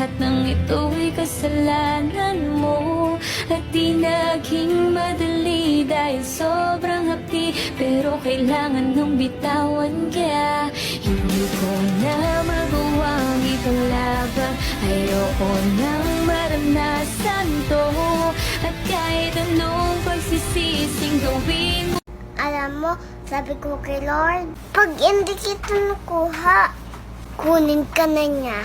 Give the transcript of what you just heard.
lahat ng ito'y kasalanan mo. At di naging madali dahil sobrang hapdi, pero kailangan nang bitawan ka. Hindi ko na magawang ipalaban, ayoko nang maranasan to. At kahit anong pagsisising gawin mo. Alam mo, sabi ko kay Lord, pag hindi kita nakuha, kunin ka na niya.